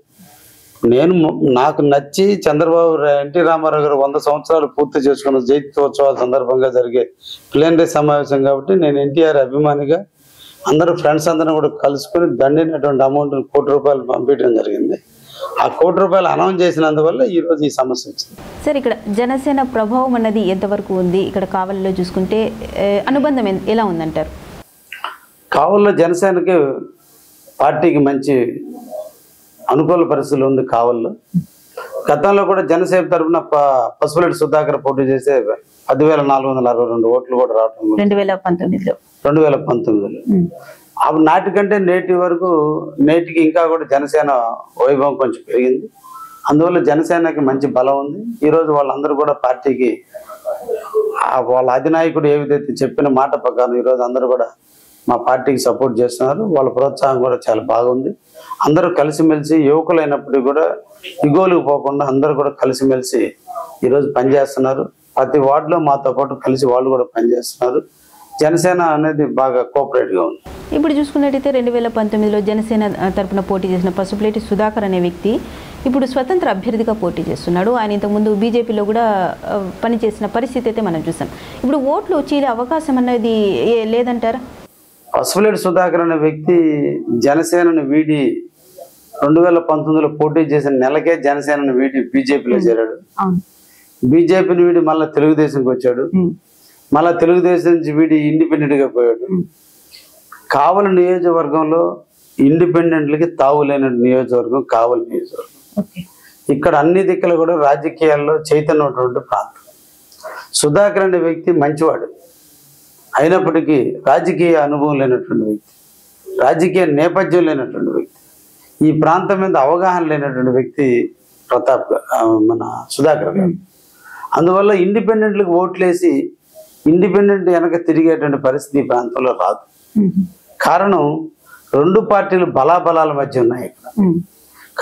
నాకు నచ్చి చంద్రబాబు ఎన్టీ రామారావు గారు 100 సంవత్సరాలు పూర్తి చేసుకున్న జయంత్యోత్సవాల సందర్భంగా జరిగే ప్లేనరీ సమావేశం కాబట్టి నేను ఎన్టీఆర్ అభిమానిగా అందరూ ఫ్రెండ్స్ అందరం కూడా కలుసుకుని దండినటువంటి అమౌంట్ ₹1 పంపించడం జరిగింది. ఆ ₹1 అనౌన్స్ చేసినందువల్ల ఈ రోజు ఈ సమస్య వచ్చింది. సార్, ఇక్కడ జనసేన ప్రభావం అన్నది ఎంతవరకు ఉంది? ఇక్కడ కావలిలో చూసుకుంటే అనుబంధం ఎలా ఉందంటారు? కావలిలో జనసేనకి పార్టీకి మంచి అనుకూల పరిస్థితులు ఉంది. కావలిలో గతంలో కూడా జనసేన తరఫున పసుపులేటి సుధాకర్ పోటీ చేసే 10,462 ఓట్లు కూడా రావడం 2019లో. అప్పుడు నాటికంటే నేటికి ఇంకా కూడా జనసేన వైభవం కొంచెం పెరిగింది. అందువల్ల జనసేనకి మంచి బలం ఉంది. ఈరోజు వాళ్ళందరూ కూడా పార్టీకి వాళ్ళ అధినాయకుడు ఏ విధంగా చెప్పిన మాట ప్రకారం ఈరోజు అందరూ కూడా మా పార్టీకి సపోర్ట్ చేస్తున్నారు. వాళ్ళ ప్రోత్సాహం కూడా చాలా బాగుంది. అందరూ కలిసిమెలిసి యువకులైనప్పటికీ కూడా ఇగోలుకు పోకుండా అందరూ కూడా కలిసిమెలిసి ఈరోజు పనిచేస్తున్నారు. ప్రతి వార్డులో మాతో పాటు కలిసి వాళ్ళు కూడా పనిచేస్తున్నారు. జనసేన అనేది బాగా కోఆపరేట్గా ఉంది. ఇప్పుడు చూసుకున్నట్టయితే 2019లో జనసేన తరపున పోటీ చేసిన పసుపులేటి సుధాకర్ అనే వ్యక్తి ఇప్పుడు స్వతంత్ర అభ్యర్థిగా పోటీ చేస్తున్నాడు. ఆయన ఇంతకుముందు బీజేపీలో కూడా పనిచేసిన పరిస్థితి అయితే మనం చూసాం. ఇప్పుడు ఓట్లు చీలే అవకాశం అన్నది లేదంటారా? పసుపులేటి సుధాకర్ అనే వ్యక్తి జనసేనను వీడి 2019లో పోటీ చేసిన నెలకే జనసేనను వీడి బీజేపీలో చేరాడు. బీజేపీని వీడి మళ్ళీ తెలుగుదేశంకి వచ్చాడు. మళ్ళా తెలుగుదేశం నుంచి వీడి ఇండిపెండెంట్గా పోయాడు. కావలి నియోజకవర్గంలో ఇండిపెండెంట్లకి తావులేని నియోజకవర్గం కావలి నియోజకవర్గం. ఇక్కడ అన్ని దిక్కులు కూడా రాజకీయాల్లో చైతన్యటువంటి ప్రాంతం. సుధాకర్ అనే వ్యక్తి మంచివాడు అయినప్పటికీ రాజకీయ అనుభవం లేనటువంటి వ్యక్తి, రాజకీయ నేపథ్యం లేనటువంటి వ్యక్తి, ఈ ప్రాంతం మీద అవగాహన లేనటువంటి వ్యక్తి మన సుధాకర్ గారు. అందువల్ల ఇండిపెండెంట్లకు ఓట్లేసి ఇండిపెండెంట్ వెనక తిరిగేటువంటి పరిస్థితి ఈ ప్రాంతంలో రాదు. కారణం 2 పార్టీలు బలాబలాల మధ్య ఉన్నాయి ఇక్కడ.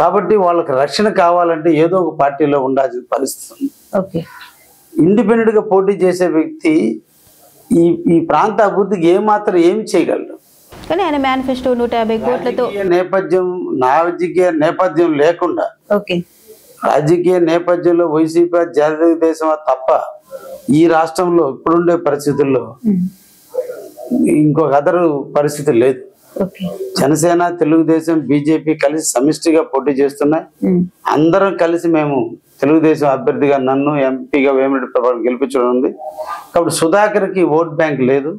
కాబట్టి వాళ్ళకి రక్షణ కావాలంటే ఏదో ఒక పార్టీలో ఉండాల్సిన పరిస్థితి ఉంది. ఇండిపెండెంట్గా పోటీ చేసే వ్యక్తి ఈ ప్రాంత అభివృద్ధికి ఏమి చేయగలరు? కానీ ఆయన మేనిఫెస్టో 150 కోట్లతో రాజకీయ నేపథ్యం లేకుండా రాజకీయ నేపథ్యంలో వైసీపీ తెలుగుదేశం తప్ప ఈ రాష్ట్రంలో ఇప్పుడుండే పరిస్థితుల్లో ఇంకొక అదరు పరిస్థితి లేదు. జనసేన తెలుగుదేశం బీజేపీ కలిసి సమిష్టిగా పోటీ చేస్తున్నాయి. అందరం కలిసి మేము తెలుగుదేశం అభ్యర్థిగా నన్ను ఎంపీగా వేమిరెడ్డి ప్రభాకర్ గెలిపించడం ఉంది. కాబట్టి సుధాకర్కి ఓట్ బ్యాంక్ లేదు.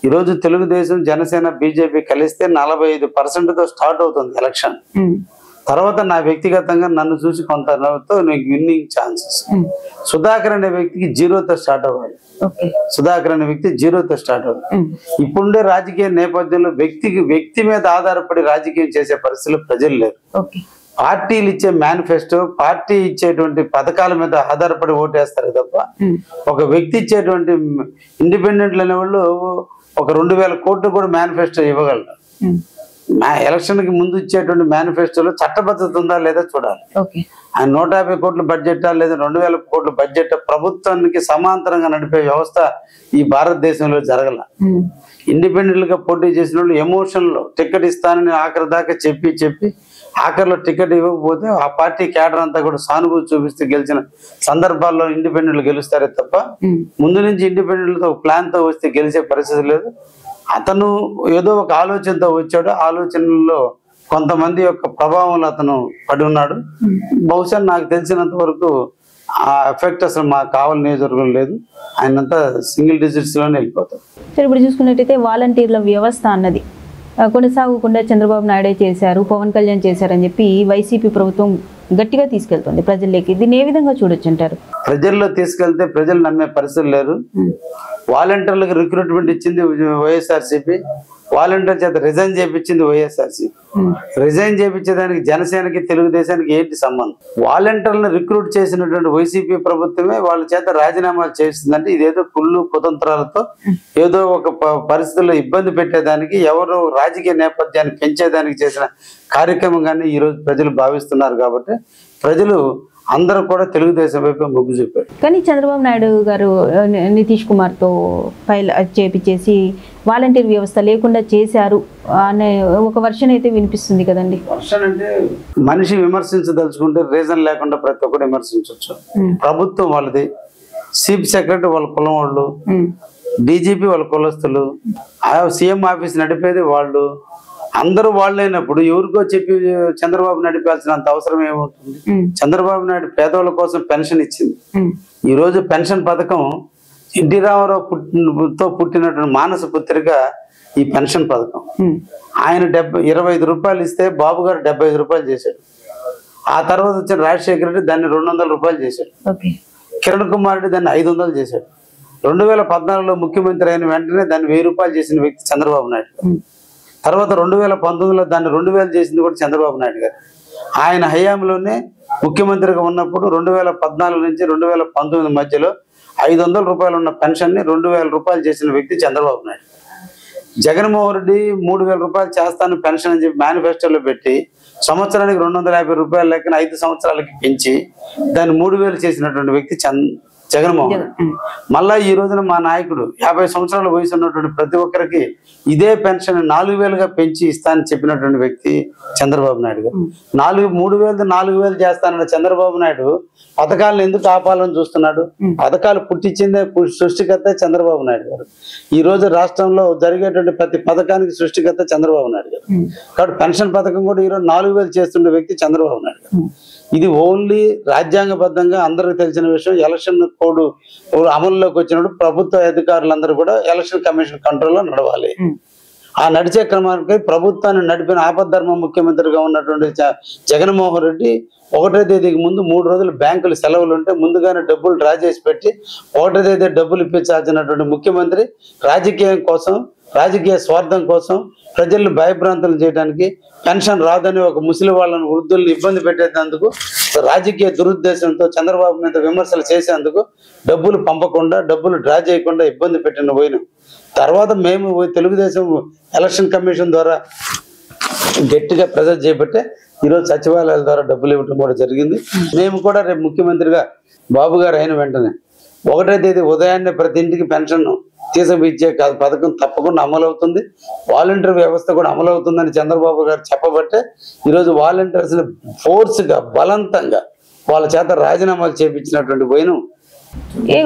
ఈరోజు తెలుగుదేశం జనసేన బీజేపీ కలిస్తే 45%తో స్టార్ట్ అవుతుంది ఎలక్షన్. తర్వాత నా వ్యక్తిగతంగా నన్ను చూసి కొంతతో విన్నింగ్ ఛాన్సెస్. సుధాకర్ అనే వ్యక్తికి 0తో స్టార్ట్ అవ్వాలి. ఇప్పుడుండే రాజకీయ నేపథ్యంలో వ్యక్తి మీద ఆధారపడి రాజకీయం చేసే పరిస్థితులు ప్రజలు లేరు. పార్టీలు ఇచ్చే మేనిఫెస్టో, పార్టీ ఇచ్చేటువంటి పథకాల మీద ఆధారపడి ఓటేస్తారు తప్ప ఒక వ్యక్తి ఇచ్చేటువంటి ఇండిపెండెంట్లు అనేవాళ్ళు ఒక 2,000 కోట్లు కూడా మేనిఫెస్టో ఇవ్వగలరు. ఎలక్షన్ కి ముందు ఇచ్చేటువంటి మేనిఫెస్టోలో చట్టబద్ధత ఉందా లేదా చూడాలి. ఆయన 150 కోట్ల బడ్జెటా లేదా 2,000 కోట్ల బడ్జెట్ ప్రభుత్వానికి సమాంతరంగా నడిపే వ్యవస్థ ఈ భారతదేశంలో జరగల. ఇండిపెండెంట్ గా పోటీ చేసిన వాళ్ళు ఎమోషన్ లో టికెట్ ఇస్తానని ఆఖరి దాకా చెప్పి ఆఖరిలో టికెట్ ఇవ్వకపోతే ఆ పార్టీ క్యాడర్ అంతా కూడా సానుభూతి చూపిస్తే గెలిచిన సందర్భాల్లో ఇండిపెండెంట్లు గెలుస్తారే తప్ప ముందు నుంచి ఇండిపెండెంట్ తో ప్లాన్ తో వస్తే గెలిచే పరిస్థితి లేదు. అతను ఏదో ఒక ఆలోచనతో వచ్చాడు. ఆలోచనలో కొంతమంది యొక్క ప్రభావంలో అతను పడి ఉన్నాడు. బహుశా నాకు తెలిసినంత వరకు ఆ ఎఫెక్ట్ అసలు మా కావలి నియోజకవర్గం లేదు. ఆయనంతా సింగిల్ డిజిట్స్ లోనే వెళ్ళిపోతారు. సరే, ఇప్పుడు చూసుకున్నట్టయితే వాలంటీర్ల వ్యవస్థ అన్నది కొనసాగకుండా చంద్రబాబు నాయుడే చేశారు, పవన్ కళ్యాణ్ చేశారని చెప్పి వైసీపీ ప్రభుత్వం గట్టిగా తీసుకెళ్తుంది ప్రజల్లోకి. దీన్ని ఏ విధంగా చూడొచ్చు అంటారు? ప్రజల్లో తీసుకెళ్తే ప్రజలు నమ్మే పరిస్థితులు లేరు. వాలంటీర్లకు రిక్రూట్మెంట్ ఇచ్చింది వైఎస్ఆర్సీపీ, వాలంటీర్ చేత రిజైన్ చేయించింది వైఎస్ఆర్సీపీ. రిజైన్ చేయించేదానికి జనసేనకి తెలుగుదేశానికి ఏంటి సంబంధం? వాలంటీర్లను రిక్రూట్ చేసినటువంటి వైసీపీ ప్రభుత్వమే వాళ్ళ చేత రాజీనామాలు చేస్తుందంటే ఇదేదో కుళ్ళు కుతంత్రాలతో ఏదో ఒక పరిస్థితుల్లో ఇబ్బంది పెట్టేదానికి, ఎవరు రాజకీయ నేపథ్యాన్ని పెంచేదానికి చేసిన కార్యక్రమంగానే ఈరోజు ప్రజలు భావిస్తున్నారు. కాబట్టి ప్రజలు అందరూ కూడా తెలుగుదేశం వైపు మొగ్గు చూపారు. కానీ చంద్రబాబు నాయుడు గారు నితీష్ కుమార్తో ఫైల్ చేపించేసి వాలంటీర్ వ్యవస్థ లేకుండా చేశారు అనే ఒక వర్షన్ అయితే వినిపిస్తుంది కదండి. వర్షన్ అంటే మనిషి విమర్శించదలుచుకుంటే రీజన్ లేకుండా ప్రతి ఒక్కరు విమర్శించవచ్చు. ప్రభుత్వం వాళ్ళది, చీఫ్ సెక్రటరీ వాళ్ళ కులం వాళ్ళు, డీజీపీ వాళ్ళ కులస్తులు, సీఎం ఆఫీస్ నడిపేది వాళ్ళు, అందరూ వాళ్ళైనప్పుడు ఎవరికో చెప్పి చంద్రబాబు నడిపాల్సినంత అవసరం ఏమవుతుంది? చంద్రబాబు నాయుడు పేదవాళ్ళ కోసం పెన్షన్ ఇచ్చింది. ఈ రోజు పెన్షన్ పథకం ఎన్టీ రామారావు పుట్టినటువంటి మానస పుత్రిక ఈ పెన్షన్ పథకం. ఆయన 25 రూపాయలు ఇస్తే బాబు గారు 75 రూపాయలు చేశాడు. ఆ తర్వాత వచ్చిన రాజశేఖర రెడ్డి దాన్ని 200 రూపాయలు చేశాడు. కిరణ్ కుమార్ రెడ్డి దాన్ని 500 చేశాడు. 2014లో ముఖ్యమంత్రి అయిన వెంటనే దాన్ని 1000 రూపాయలు చేసిన వ్యక్తి చంద్రబాబు నాయుడు. తర్వాత 2019లో దాన్ని 2000 చేసింది కూడా చంద్రబాబు నాయుడు గారు. ఆయన హయాంలోనే ముఖ్యమంత్రిగా ఉన్నప్పుడు 2014 నుంచి 2019 మధ్యలో 500 రూపాయలు ఉన్న పెన్షన్ని 2000 రూపాయలు చేసిన వ్యక్తి చంద్రబాబు నాయుడు. జగన్మోహన్ రెడ్డి 3000 రూపాయలు చేస్తాను పెన్షన్ అని చెప్పి మేనిఫెస్టోలో పెట్టి సంవత్సరానికి 250 రూపాయలు లెక్కన 5 సంవత్సరాలకి పెంచి దాన్ని 3000 చేసినటువంటి వ్యక్తి జగన్మోహన్ రెడ్డి. మళ్ళా ఈ రోజున మా నాయకుడు 50 సంవత్సరాల వయసు ఉన్నటువంటి ప్రతి ఒక్కరికి ఇదే పెన్షన్ 4000గా పెంచి ఇస్తానని చెప్పినటువంటి వ్యక్తి చంద్రబాబు నాయుడు గారు. 3000 4000 చేస్తానన్న చంద్రబాబు నాయుడు పథకాలను ఎందుకు ఆపాలని చూస్తున్నాడు? పథకాలు పుట్టించిందే సృష్టికర్త చంద్రబాబు నాయుడు గారు. ఈ రోజు రాష్ట్రంలో జరిగేటువంటి ప్రతి పథకానికి సృష్టికర్త చంద్రబాబు నాయుడు గారు. కాబట్టి పెన్షన్ పథకం కూడా ఈరోజు 4000 చేస్తున్న వ్యక్తి చంద్రబాబు నాయుడు గారు. ఇది ఓన్లీ రాజ్యాంగబద్ధంగా అందరికి తెలిసిన విషయం. ఎలక్షన్ కోడ్ అమలులోకి వచ్చినప్పుడు ప్రభుత్వ అధికారులందరూ కూడా ఎలక్షన్ కమిషన్ కంట్రోల్లో నడవాలి. ఆ నడిచే క్రమానికి ప్రభుత్వాన్ని నడిపిన ఆపద్ధర్మ ముఖ్యమంత్రిగా ఉన్నటువంటి జగన్మోహన్ రెడ్డి 1వ తేదీకి ముందు 3 రోజులు బ్యాంకులు సెలవులు ఉంటే ముందుగానే డబ్బులు డ్రా చేసి పెట్టి 1వ తేదీ డబ్బులు ఇప్పించాల్సినటువంటి ముఖ్యమంత్రి రాజకీయం కోసం, రాజకీయ స్వార్థం కోసం ప్రజలను భయభ్రాంతులు చేయడానికి, పెన్షన్ రాదని ఒక ముసలి వాళ్ళను వృద్ధులను ఇబ్బంది పెట్టేందుకు, రాజకీయ దురుద్దేశంతో చంద్రబాబు మీద విమర్శలు చేసేందుకు డబ్బులు పంపకుండా, డబ్బులు డ్రా చేయకుండా ఇబ్బంది పెట్టిన పోయినాం. తర్వాత మేము తెలుగుదేశం ఎలక్షన్ కమిషన్ ద్వారా గట్టిగా ప్రెజర్ చేయబట్టే ఈరోజు సచివాలయాల ద్వారా డబ్బులు ఇవ్వడం కూడా జరిగింది. మేము కూడా రేపు ముఖ్యమంత్రిగా బాబు గారు అయిన వెంటనే 1వ తేదీ ఉదయాన్నే ప్రతి ఇంటికి పెన్షన్ తీసుకుపిచ్చే పథకం తప్పకుండా అమలవుతుంది. వాలంటీర్ వ్యవస్థ కూడా అమలవుతుందని చంద్రబాబు గారు చెప్పబట్టే ఈరోజు వాలంటీర్స్ ఫోర్స్గా బలవంతంగా వాళ్ళ చేత రాజీనామాలు చేపించినటువంటి పోయినాం.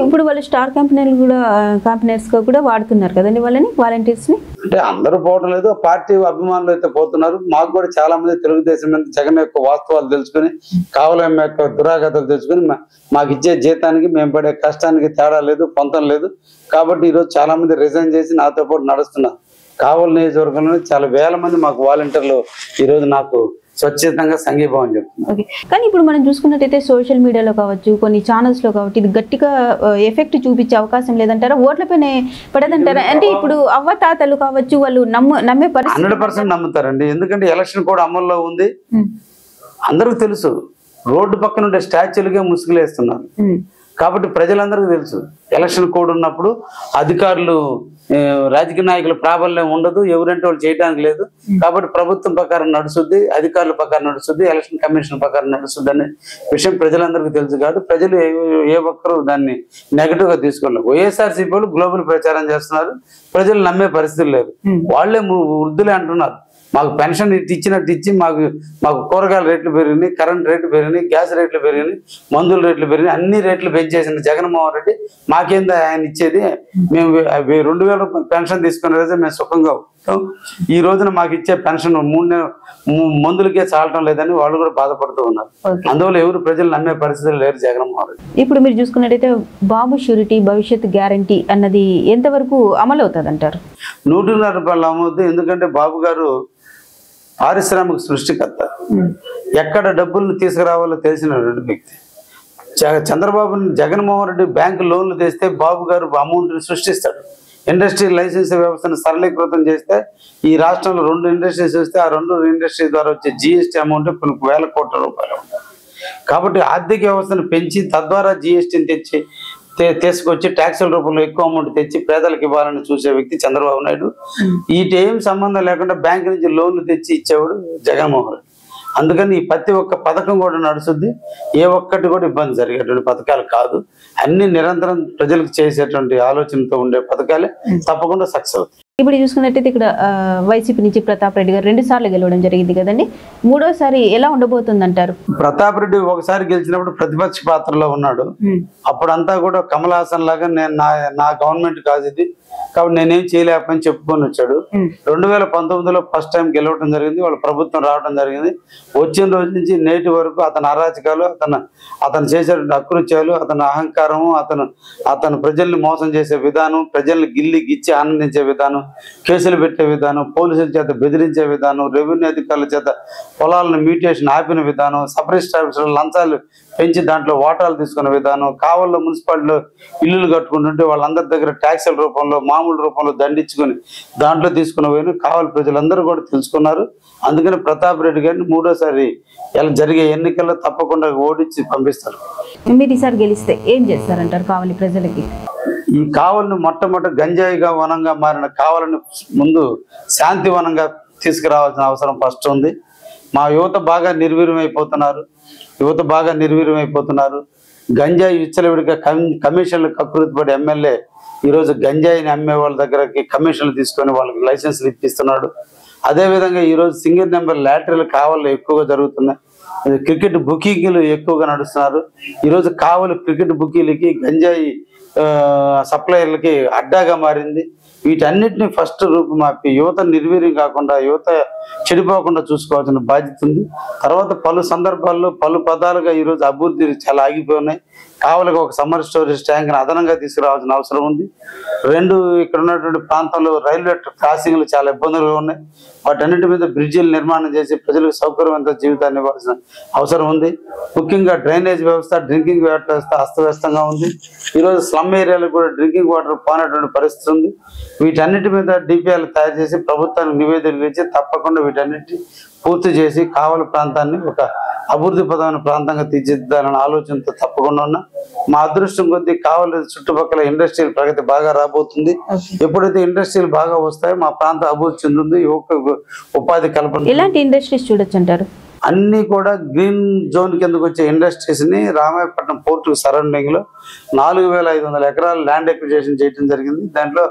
ఇప్పుడు వాళ్ళు స్టార్ కంపెనీస్ కూడా వాడుతున్నారు కదండి వాళ్ళని, వాలంటీర్స్ ని. అంటే అందరూ పోవడం లేదు, పార్టీ అభిమానులు అయితే పోతున్నారు. మాకు కూడా చాలా మంది తెలుగుదేశం మీద జగన్ యొక్క వాస్తవాలు తెలుసుకుని, కావలం యొక్క దురాగతాలు తెలుసుకుని మాకు ఇచ్చే జీతానికి మేము పడే కష్టానికి తేడా లేదు, పొంతం లేదు. కాబట్టి ఈరోజు చాలా మంది రిజైన్ చేసి నాతో పాటు నడుస్తున్నారు. కావలి నియోజకవర్గంలో చాలా వేల మంది మాకు వాలంటీర్లు ఈరోజు నాకు స్వచ్ఛతంగా సంఘీభావం చెప్తున్నారు. కానీ ఇప్పుడు మనం చూసుకున్నట్టయితే సోషల్ మీడియాలో కావచ్చు, కొన్ని ఛానల్స్ లో కావచ్చు, ఇది గట్టిగా ఎఫెక్ట్ చూపించే అవకాశం లేదంటారా? ఓట్లపైనే పడదంటారా? అంటే ఇప్పుడు అవ్వతాతలు కావచ్చు, వాళ్ళు నమ్మే పరిస్థితి 100% నమ్ముతారండి. ఎందుకంటే ఎలక్షన్ కూడా అమల్లో ఉంది, అందరికి తెలుసు. రోడ్డు పక్కన ఉండే స్టాచ్యూలుగా ముసుగులేస్తున్నారు. కాబట్టి ప్రజలందరికీ తెలుసు ఎలక్షన్ కోడ్ ఉన్నప్పుడు అధికారులు, రాజకీయ నాయకుల ప్రాబల్యం ఉండదు, ఎవరంటే వాళ్ళు చేయడానికి లేదు. కాబట్టి ప్రభుత్వం ప్రకారం నడుస్తుంది, అధికారుల ప్రకారం నడుస్తుంది, ఎలక్షన్ కమిషన్ ప్రకారం నడుస్తుంది అనే విషయం ప్రజలందరికీ తెలుసు. కాబట్టి ప్రజలు ఏ ఒక్కరు దాన్ని నెగటివ్ గా తీసుకోలేదు. వైఎస్ఆర్సీపీ వాళ్ళు గ్లోబల్ ప్రచారం చేస్తున్నారు, ప్రజలు నమ్మే పరిస్థితులు లేదు. వాళ్లే వృద్ధులే అంటున్నారు మాకు పెన్షన్ ఇచ్చినట్టు ఇచ్చి మాకు కూరగాయల రేట్లు పెరిగినాయి, కరెంట్ రేట్లు పెరిగినాయి, గ్యాస్ రేట్లు పెరిగినాయి, మందుల రేట్లు పెరిగినాయి, అన్ని రేట్లు పెంచేసిన జగన్మోహన్ రెడ్డి మాకేందా ఆయన ఇచ్చేది? మేము 2000 రూపాయలు పెన్షన్ తీసుకునే రోజు మేము సుఖంగా ఉంటాం. ఈ రోజున మాకు ఇచ్చే పెన్షన్ 3 మందులకే చాలటం లేదని వాళ్ళు కూడా బాధపడుతూ ఉన్నారు. అందువల్ల ఎవరు ప్రజలు నమ్మే పరిస్థితులు లేరు జగన్మోహన్ రెడ్డి. ఇప్పుడు మీరు చూసుకున్నట్టయితే బాబు షూరిటీ భవిష్యత్ గ్యారంటీ అన్నది ఎంతవరకు అమలు అవుతుంది అంటారు? 100 రూపాయలు అమవుతుంది. ఎందుకంటే బాబు గారు పారిశ్రామిక సృష్టికర్త, ఎక్కడ డబ్బులను తీసుకురావాలో తెలిసినటువంటి వ్యక్తి. చంద్రబాబు జగన్మోహన్ రెడ్డి బ్యాంకు లోన్లు తెస్తే బాబు గారు అమౌంట్ని సృష్టిస్తాడు. ఇండస్ట్రీ లైసెన్స్ వ్యవస్థను సరళీకృతం చేస్తే ఈ రాష్ట్రంలో 2 ఇండస్ట్రీస్ వస్తే ఆ 2 ఇండస్ట్రీ ద్వారా వచ్చే GST అమౌంట్ కొన్ని వేల కోట్ల రూపాయలు. కాబట్టి ఆర్థిక వ్యవస్థను పెంచి తద్వారా GSTని తీసుకొచ్చి ట్యాక్సుల రూపంలో ఎక్కువ అమౌంట్ తెచ్చి పేదలకు ఇవ్వాలని చూసే వ్యక్తి చంద్రబాబు నాయుడు. వీటేం సంబంధం లేకుండా బ్యాంకు నుంచి లోన్లు తెచ్చి ఇచ్చేవాడు జగన్మోహన్ రెడ్డి. అందుకని ఈ ప్రతి ఒక్క పథకం కూడా నడుస్తుంది. ఏ ఒక్కటి కూడా ఇబ్బంది జరిగేటువంటి పథకాలు కాదు. అన్ని నిరంతరం ప్రజలకు చేసేటువంటి ఆలోచనతో ఉండే పథకాలే తప్పకుండా సక్సెస్ అవుతాయి. ఇప్పుడు చూసుకున్నట్టయితే ఇక్కడ వైసీపీ నుంచి ప్రతాప్ రెడ్డి గారు 2 సార్లు గెలవడం జరిగింది కదండి. 3వసారి ఎలా ఉండబోతుంది అంటారు? ప్రతాప్ రెడ్డి ఒకసారి గెలిచినప్పుడు ప్రతిపక్ష పాత్రలో ఉన్నాడు. అప్పుడంతా కూడా కమల్ హాసన్ లాగా నేను నా గవర్నమెంట్ కాదు ఇది, కాబట్టి నేనేం చేయలేకపోయి చెప్పుకొని వచ్చాడు. 2019లో ఫస్ట్ టైం గెలవడం జరిగింది. వాళ్ళ ప్రభుత్వం రావడం జరిగింది. వచ్చిన రోజు నుంచి నేటి వరకు అతని అరాచకాలు, అతను చేసేటువంటి అకృత్యాలు, అతని అహంకారము, అతను ప్రజల్ని మోసం చేసే విధానం, ప్రజల్ని గిచ్చి ఆనందించే విధానం, కేసులు పెట్టే విధానం, పోలీసుల చేత బెదిరించే విధానం, రెవెన్యూ అధికారుల చేత పొలాలను మ్యూటేషన్ ఆపిన విధానం, సపరేట్ ఆఫీసర్లు లంచాలు పెంచి దాంట్లో వాటాలు తీసుకునే విధానం, కావల్లో మున్సిపాలిటీలో ఇల్లులు కట్టుకుంటుంటే వాళ్ళందరి దగ్గర ట్యాక్సుల రూపంలో మామూలు రూపంలో దండించుకొని దాంట్లో తీసుకున్న పోయిన కావాలి ప్రజలందరూ కూడా తెలుసుకున్నారు. అందుకని ప్రతాప్ రెడ్డి గారిని 3వసారి ఇలా జరిగే ఎన్నికల్లో తప్పకుండా ఓడించి పంపిస్తారు. మీరు ఈసారి గెలిస్తే ఏం చేస్తారంటారు కావాలి ప్రజలకి? ఈ కావలిని మొట్టమొదటి గంజాయిగా వనంగా మారిన కావలిని ముందు శాంతి వనంగా తీసుకురావాల్సిన అవసరం ఫస్ట్ ఉంది. మా యువత బాగా నిర్వీర్యమైపోతున్నారు. గంజాయి విచ్చలవిడిగా కమిషన్లు కకృతిపడి ఎమ్మెల్యే ఈరోజు గంజాయిని అమ్మే వాళ్ళ దగ్గరకి కమిషన్లు తీసుకొని వాళ్ళకి లైసెన్సులు ఇప్పిస్తున్నాడు. అదేవిధంగా ఈరోజు సింగిల్ నెంబర్ లాటరీలు కావల్లో ఎక్కువగా జరుగుతున్నాయి. క్రికెట్ బుకింగ్లు ఎక్కువగా నడుస్తున్నారు. ఈరోజు కావలి క్రికెట్ బుకీలకి గంజాయి సప్లయర్లకి అడ్డాగా మారింది. వీటన్నిటిని ఫస్ట్ రూపుమాపి యువత నిర్వీర్యం కాకుండా, యువత చెడిపోకుండా చూసుకోవాల్సిన బాధ్యత ఉంది. తర్వాత పలు సందర్భాల్లో పలు పదాలుగా ఈరోజు అభివృద్ధి చాలా ఆగిపోయి ఉన్నాయి. కావలికి ఒక సమ్మర్ స్టోరేజ్ ట్యాంక్ని అదనంగా తీసుకురావాల్సిన అవసరం ఉంది. 2 ఇక్కడ ఉన్నటువంటి ప్రాంతంలో రైల్వే క్రాసింగ్లు చాలా ఇబ్బందులుగా ఉన్నాయి. వాటన్నిటి మీద బ్రిడ్జిలు నిర్మాణం చేసి ప్రజలకు సౌకర్యవంత జీవితాన్ని ఇవ్వాల్సిన అవసరం ఉంది. ముఖ్యంగా డ్రైనేజ్ వ్యవస్థ, డ్రింకింగ్ వాటర్ వ్యవస్థ అస్తవ్యస్తంగా ఉంది. ఈరోజు స్లమ్ ఏరియాలో కూడా డ్రింకింగ్ వాటర్ పోనటువంటి పరిస్థితి ఉంది. వీటన్నిటి మీద DPRలు తయారు చేసి ప్రభుత్వానికి నివేదికలు ఇచ్చి తప్పకుండా వీటన్నిటి పూర్తి చేసి కావలి ప్రాంతాన్ని ఒక అభివృద్ధి పదమైన ప్రాంతంగా తీర్చిదిద్దాలన్న ఆలోచనతో తప్పకుండా ఉన్నా. మా అదృష్టం కొద్దీ కావలి చుట్టుపక్కల ఇండస్ట్రియల్ ప్రగతి బాగా రాబోతుంది. ఎప్పుడైతే ఇండస్ట్రీలు బాగా వస్తాయో మా ప్రాంతం అభివృద్ధి చెందుతుంది. యువకు ఉపాధి కల్పన. ఎలాంటి ఇండస్ట్రీస్ చూడొచ్చు అంటారు? అన్ని కూడా గ్రీన్ జోన్ కిందకు వచ్చే ఇండస్ట్రీస్ ని రామాయపట్నం పోర్టు సరౌండింగ్ లో 4500 ఎకరాలు ల్యాండ్ ఎక్విజిషన్ చేయడం జరిగింది. దాంట్లో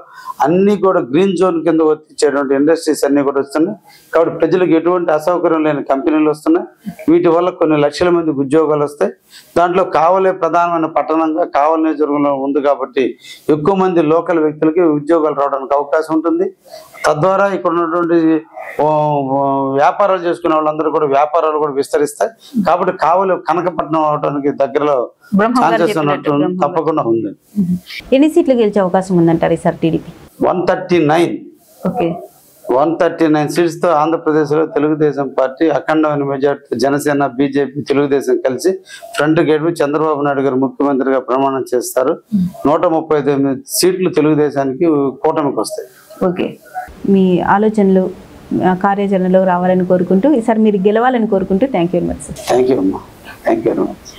అన్ని కూడా గ్రీన్ జోన్ కింద వచ్చేటువంటి ఇండస్ట్రీస్ అన్ని కూడా వస్తున్నాయి. కాబట్టి ప్రజలకు ఎటువంటి అసౌకర్యం లేని కంపెనీలు వస్తున్నాయి. వీటి వల్ల కొన్ని లక్షల మందికి ఉద్యోగాలు వస్తాయి. దాంట్లో కావలే ప్రధానమైన పట్టణంగా కావలి నియోజకవర్గంలో ఉంది కాబట్టి ఎక్కువ మంది లోకల్ వ్యక్తులకి ఉద్యోగాలు రావడానికి అవకాశం ఉంటుంది. తద్వారా ఇక్కడ ఉన్నటువంటి వ్యాపారాలు చేసుకునే వాళ్ళందరూ కూడా వ్యాపారాలు కూడా విస్తరిస్తాయి. కాబట్టి కావలి కనకపట్నం అవడానికి దగ్గరలో ఛాన్సెస్ ఉన్నట్టు తప్పకుండా ఉంది. ఎన్ని సీట్లు గెలిచే అవకాశం ఉందంటారు ఈసారి టీడీపీ? 139 సీట్స్ తో ఆంధ్రప్రదేశ్ లో తెలుగుదేశం పార్టీ అఖండమైన మెజార్టీ, జనసేన, బీజేపీ, తెలుగుదేశం కలిసి ఫ్రంట్ గేట్ చంద్రబాబు నాయుడు గారు ముఖ్యమంత్రిగా ప్రమాణం చేస్తారు. 139 సీట్లు తెలుగుదేశానికి కూటమికి వస్తాయి. ఓకే, మీ ఆలోచనలు కార్యాచరణలో రావాలని కోరుకుంటూ ఈసారి మీరు గెలవాలని కోరుకుంటూ thank you very much. Thank you అమ్మా. Thank you very much.